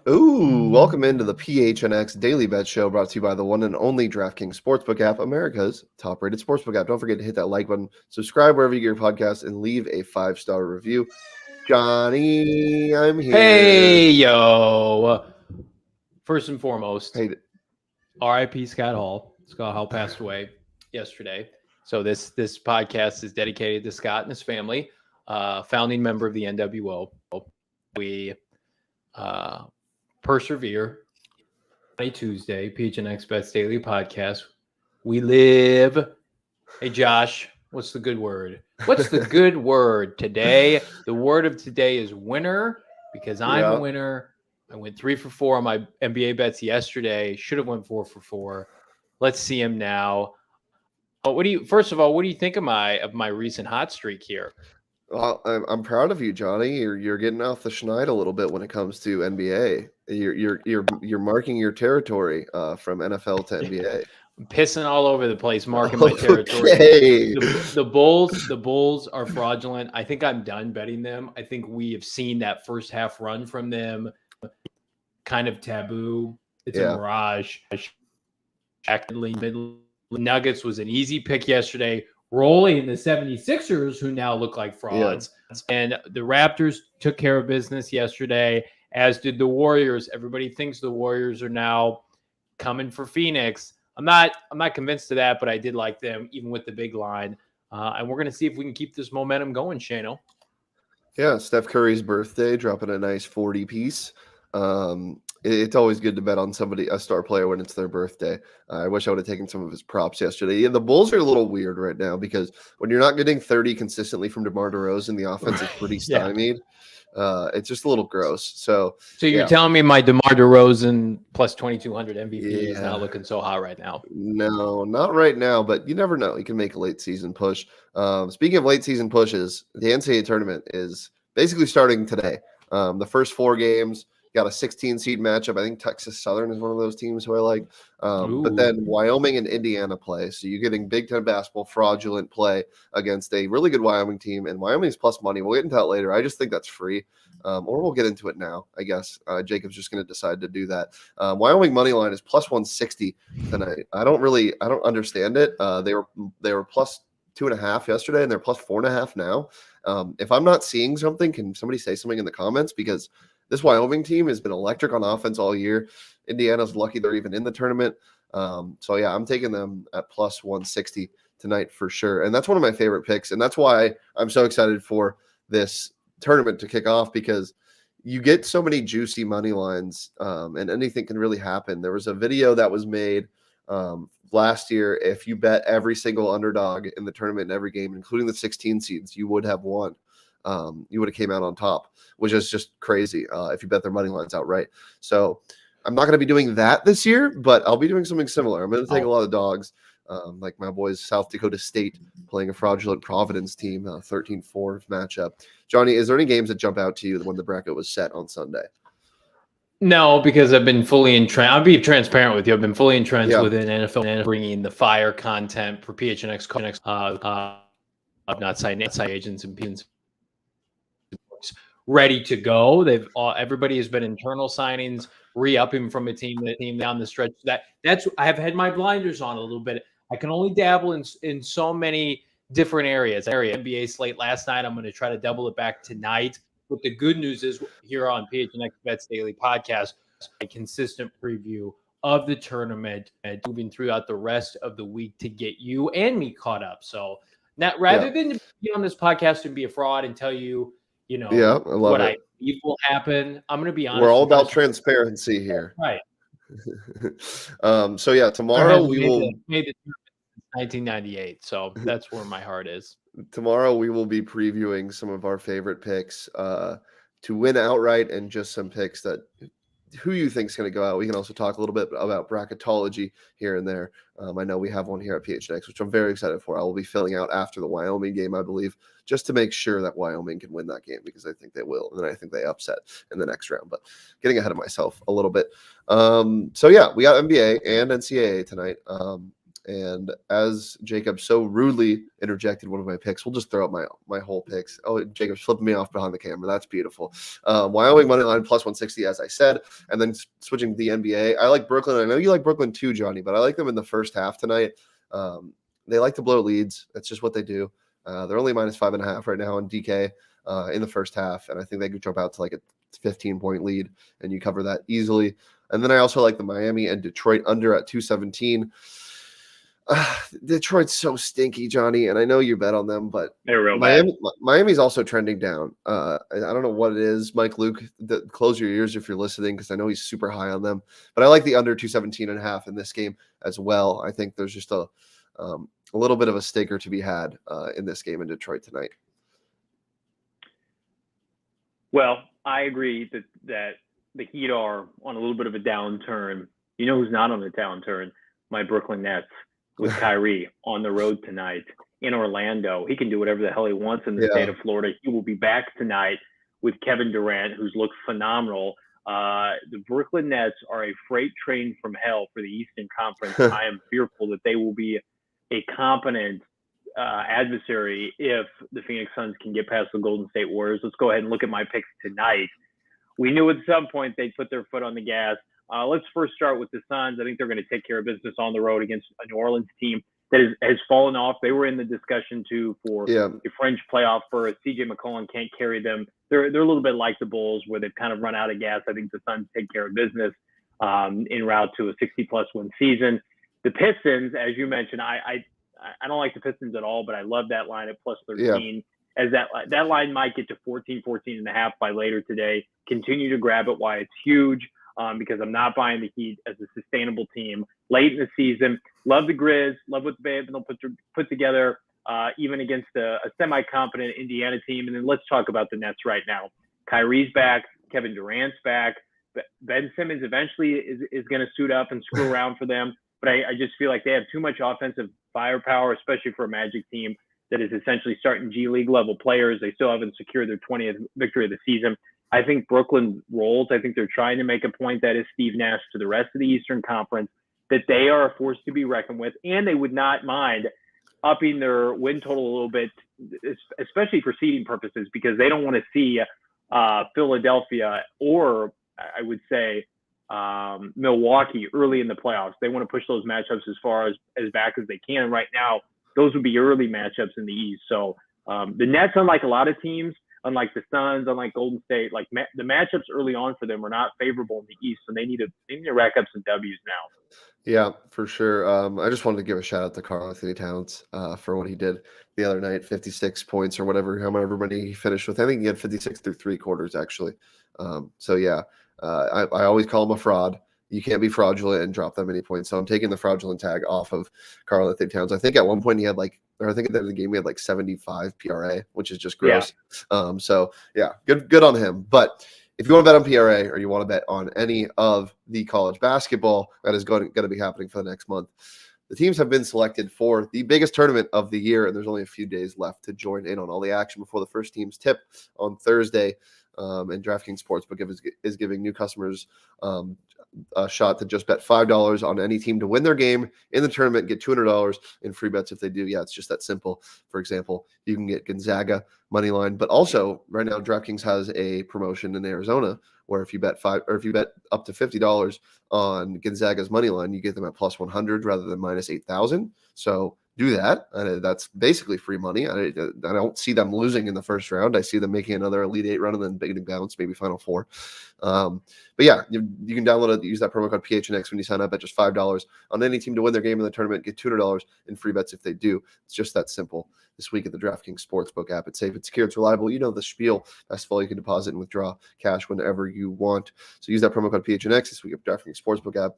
Ooh, welcome into the PHNX Daily Bet Show, brought to you by the one and only DraftKings Sportsbook app, America's top-rated sportsbook app. Don't forget to hit that like button, subscribe wherever you get your podcast, and leave a 5-star review. Johnny, I'm here. Hey, yo. First and foremost, Hey, R.I.P. Scott Hall. Scott Hall passed away yesterday. So this podcast is dedicated to Scott and his family, founding member of the NWO. We persevere. Tuesday, PHNX Bets Daily Podcast. We live. Hey, Josh, what's the good word? What's the good word today? The word of today is winner, because I'm a winner. I went 3 for 4 on my NBA bets yesterday. Should have went 4 for 4. Let's see him now. First of all, what do you think of my recent hot streak here? Well, I'm proud of you, Johnny. You're getting off the schneid a little bit when it comes to NBA. You're marking your territory from NFL to NBA. I'm pissing all over the place, marking my territory. The Bulls are fraudulent. I think I'm done betting them. I think we have seen that first half run from them. Kind of taboo. It's a mirage. Nuggets was an easy pick yesterday. Rolling the 76ers, who now look like frauds. Yeah. And the Raptors took care of business yesterday, as did the Warriors. Everybody thinks the Warriors are now coming for Phoenix. I'm not convinced of that, but I did like them, even with the big line. And we're going to see if we can keep this momentum going, Shano. Yeah, Steph Curry's birthday, dropping a nice 40 piece. It's always good to bet on a star player, when it's their birthday. I wish I would have taken some of his props yesterday. Yeah, the Bulls are a little weird right now, because when you're not getting 30 consistently from DeMar DeRozan, the offense is pretty stymied. It's just a little gross. So you're telling me my DeMar DeRozan plus 2,200 MVP is not looking so hot right now? No, not right now, but you never know. You can make a late season push. Speaking of late season pushes, the NCAA tournament is basically starting today. The first 4 games. Got a 16-seed matchup. I think Texas Southern is one of those teams who I like. But then Wyoming and Indiana play. So you're getting Big Ten basketball fraudulent play against a really good Wyoming team. And Wyoming's plus money. We'll get into that later. I just think that's free. Or we'll get into it now, I guess. Jacob's just going to decide to do that. Wyoming money line is plus 160 tonight. I don't understand it. They were plus 2.5 yesterday, and they're plus 4.5 now. If I'm not seeing something, can somebody say something in the comments? Because this Wyoming team has been electric on offense all year. Indiana's lucky they're even in the tournament. So, yeah, I'm taking them at plus 160 tonight for sure. And that's one of my favorite picks. And that's why I'm so excited for this tournament to kick off, because you get so many juicy money lines, and anything can really happen. There was a video that was made last year. If you bet every single underdog in the tournament in every game, including the 16 seeds, you would have won. You would have came out on top, which is just crazy if you bet their money lines outright. So I'm not going to be doing that this year, but I'll be doing something similar. I'm going to take a lot of dogs, like my boys South Dakota State playing a fraudulent Providence team, 13-4 matchup. Johnny, is there any games that jump out to you when the bracket was set on Sunday? No, because I've been fully entrenched. I'll be transparent with you. I've been fully entrenched within NFL and bringing the fire content for PHNX. I've not signed agents and pins ready to go. Everybody has been internal signings, re-upping from a team down the stretch. That's I have had my blinders on a little bit. I can only dabble in so many different areas. NBA slate last night. I'm going to try to double it back tonight. But the good news is, here on PHNX Bets Daily Podcast, a consistent preview of the tournament and moving throughout the rest of the week to get you and me caught up. So rather than be on this podcast and be a fraud and tell you, what I believe will happen, I'm going to be honest. We're all about transparency here. Right. So, yeah, tomorrow we will made the 1998. So that's where my heart is. Tomorrow we will be previewing some of our favorite picks to win outright, and just some picks that who you think is going to go out. We can also talk a little bit about bracketology here and there. I know we have one here at PHNX, which I'm very excited for. I will be filling out after the Wyoming game, I believe, just to make sure that Wyoming can win that game, because I think they will. And then I think they upset in the next round, but getting ahead of myself a little bit. So yeah, we got NBA and NCAA tonight. And as Jacob so rudely interjected one of my picks, we'll just throw up my whole picks. Oh, Jacob's flipping me off behind the camera. That's beautiful. Wyoming money line plus 160, as I said. And then switching to the NBA, I like Brooklyn. I know you like Brooklyn too, Johnny, but I like them in the first half tonight. They like to blow leads. That's just what they do. They're only minus 5.5 right now on DK in the first half. And I think they could jump out to like a 15-point lead, and you cover that easily. And then I also like the Miami and Detroit under at 217. Detroit's so stinky, Johnny, and I know you bet on them, but they're real bad. Miami's also trending down. I don't know what it is. Mike Luke, close your ears if you're listening, because I know he's super high on them. But I like the under 217.5 in this game as well. I think there's just a little bit of a stinker to be had in this game in Detroit tonight. Well, I agree that the Heat are on a little bit of a downturn. You know who's not on a downturn? My Brooklyn Nets with Kyrie on the road tonight in Orlando. He can do whatever the hell he wants in the state of Florida. He will be back tonight with Kevin Durant, who's looked phenomenal. The Brooklyn Nets are a freight train from hell for the Eastern Conference. I am fearful that they will be a competent adversary if the Phoenix Suns can get past the Golden State Warriors. Let's go ahead and look at my picks tonight. We knew at some point they'd put their foot on the gas. Let's first start with the Suns. I think they're going to take care of business on the road against a New Orleans team that has fallen off. They were in the discussion too for a French playoff berth. CJ McCollum can't carry them. They're a little bit like the Bulls, where they've kind of run out of gas. I think the Suns take care of business en route to a 60-plus win season. The Pistons, as you mentioned, I don't like the Pistons at all, but I love that line at plus 13. As that line might get to 14.5 by later today. Continue to grab it while it's huge. Because I'm not buying the Heat as a sustainable team late in the season. Love the Grizz. Love what they've been able to put together, even against a semi-competent Indiana team. And then let's talk about the Nets right now. Kyrie's back. Kevin Durant's back. Ben Simmons eventually is going to suit up and screw around for them. But I just feel like they have too much offensive firepower, especially for a Magic team that is essentially starting G League level players. They still haven't secured their 20th victory of the season. I think Brooklyn rolls. I think they're trying to make a point, that is Steve Nash, to the rest of the Eastern Conference, that they are a force to be reckoned with, and they would not mind upping their win total a little bit, especially for seeding purposes, because they don't want to see Philadelphia or, I would say, Milwaukee early in the playoffs. They want to push those matchups as far as back as they can. Right now, those would be early matchups in the East. So the Nets, unlike a lot of teams, unlike the Suns, unlike Golden State, like the matchups early on for them are not favorable in the East, so they need to rack up some W's now. Yeah, for sure. I just wanted to give a shout out to Karl-Anthony Towns for what he did the other night, 56 points or whatever, however many he finished with. I think he had 56 through 3 quarters, actually. I always call him a fraud. You can't be fraudulent and drop that many points. So I'm taking the fraudulent tag off of Karl-Anthony Towns. I think at one point he had I think at the end of the game he had 75 PRA, which is just gross. Yeah. Good on him. But if you want to bet on PRA or you want to bet on any of the college basketball that is going to be happening for the next month, the teams have been selected for the biggest tournament of the year, and there's only a few days left to join in on all the action before the first teams tip on Thursday. And DraftKings Sportsbook is giving new customers a shot to just bet $5 on any team to win their game in the tournament, get $200 in free bets if they do. Yeah, it's just that simple. For example, you can get Gonzaga money line, but also right now DraftKings has a promotion in Arizona where if you bet up to $50 on Gonzaga's money line, you get them at plus 100 rather than minus 8,000. So do that. That's basically free money. I don't see them losing in the first round. I see them making another Elite Eight run and then big bounce, maybe Final Four. But yeah, you can download it, use that promo code PHNX when you sign up at just $5 on any team to win their game in the tournament, get $200 in free bets if they do. It's just that simple. This week at the DraftKings Sportsbook app, it's safe, it's secure, it's reliable. You know the spiel. Best of all, you can deposit and withdraw cash whenever you want. So use that promo code PHNX this week at the DraftKings Sportsbook app.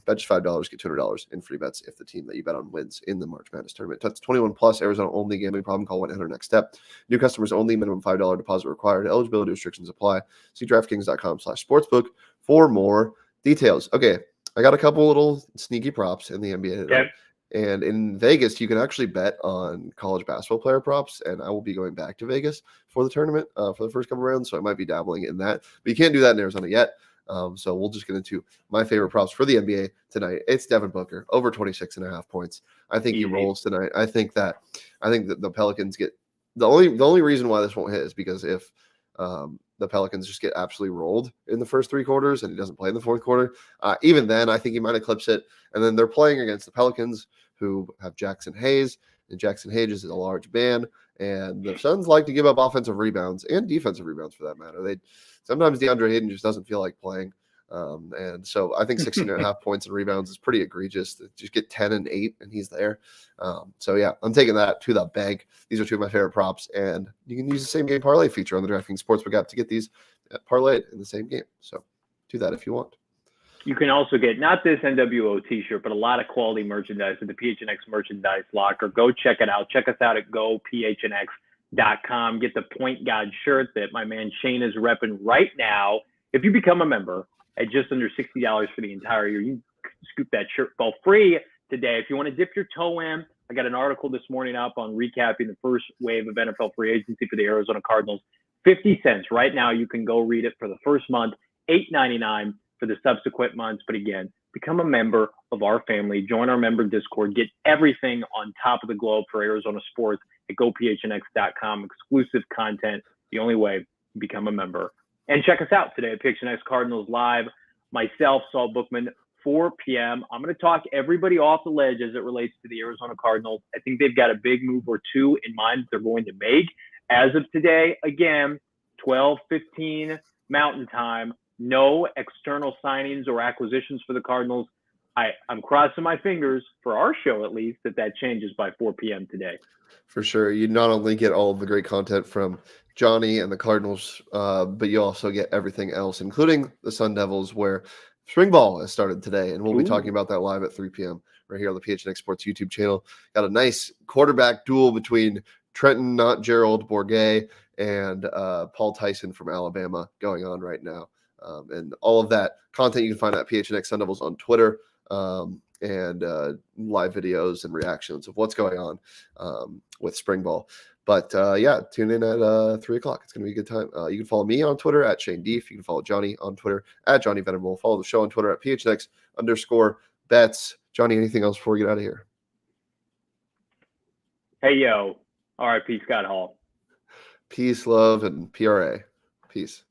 Bet just $5, get $200 in free bets if the team that you bet on wins in the March Madness tournament. That's 21 plus, Arizona only. Gambling problem, call 1-800-NEXT STEP. New customers only, minimum $5 deposit required. Eligibility restrictions apply. See DraftKings.com/sportsbook for more details. Okay, I got a couple little sneaky props in the NBA today. Okay. And in Vegas, you can actually bet on college basketball player props, and I will be going back to Vegas for the tournament for the first couple rounds, so I might be dabbling in that. But you can't do that in Arizona yet. So we'll just get into my favorite props for the NBA tonight. It's Devin Booker over 26.5 points. I think he rolls tonight. I think that the Pelicans get the only reason why this won't hit is because if the Pelicans just get absolutely rolled in the first three quarters and he doesn't play in the fourth quarter, even then I think he might eclipse it. And then they're playing against the Pelicans, who have Jackson Hayes, and Jackson Hayes is a large man. And the Suns like to give up offensive rebounds and defensive rebounds for that matter. Sometimes DeAndre Ayton just doesn't feel like playing. And so I think 16.5 points and rebounds is pretty egregious. Just get 10 and 8 and he's there. So yeah, I'm taking that to the bank. These are two of my favorite props, and you can use the same game parlay feature on the DraftKings Sportsbook app to get these parlayed in the same game. So do that if you want. You can also get not this NWO t-shirt, but a lot of quality merchandise at the PHNX merchandise locker. Go check it out. Check us out at gophnx.com. Get the Point God shirt that my man Shane is repping right now. If you become a member at just under $60 for the entire year, you scoop that shirt for free today. If you want to dip your toe in, I got an article this morning up on recapping the first wave of NFL free agency for the Arizona Cardinals. 50 cents right now. You can go read it for the first month, $8.99 for the subsequent months. But again, become a member of our family. Join our member Discord. Get everything on top of the globe for Arizona sports at gophnx.com. Exclusive content, the only way to become a member. And check us out today at PHNX Cardinals Live. Myself, Saul Bookman, 4 p.m. I'm going to talk everybody off the ledge as it relates to the Arizona Cardinals. I think they've got a big move or two in mind that they're going to make. As of today, again, 12:15 Mountain Time. No external signings or acquisitions for the Cardinals. I'm crossing my fingers for our show, at least, that changes by 4 p.m. today. For sure. You not only get all of the great content from Johnny and the Cardinals, but you also get everything else, including the Sun Devils, where spring ball has started today. And we'll be talking about that live at 3 p.m. right here on the PHNX Sports YouTube channel. Got a nice quarterback duel between Trenton, not Gerald Bourguet, and Paul Tyson from Alabama going on right now. And all of that content you can find at PHNX Sun Devils on Twitter, and live videos and reactions of what's going on with spring ball. But yeah, tune in at 3 o'clock. It's going to be a good time. You can follow me on Twitter at Shane Deef. You can follow Johnny on Twitter at Johnny Venerable. Follow the show on Twitter at PHNX_bets. Johnny, anything else before we get out of here? Hey, yo. R.I.P. Scott Hall. Peace, love, and PRA. Peace.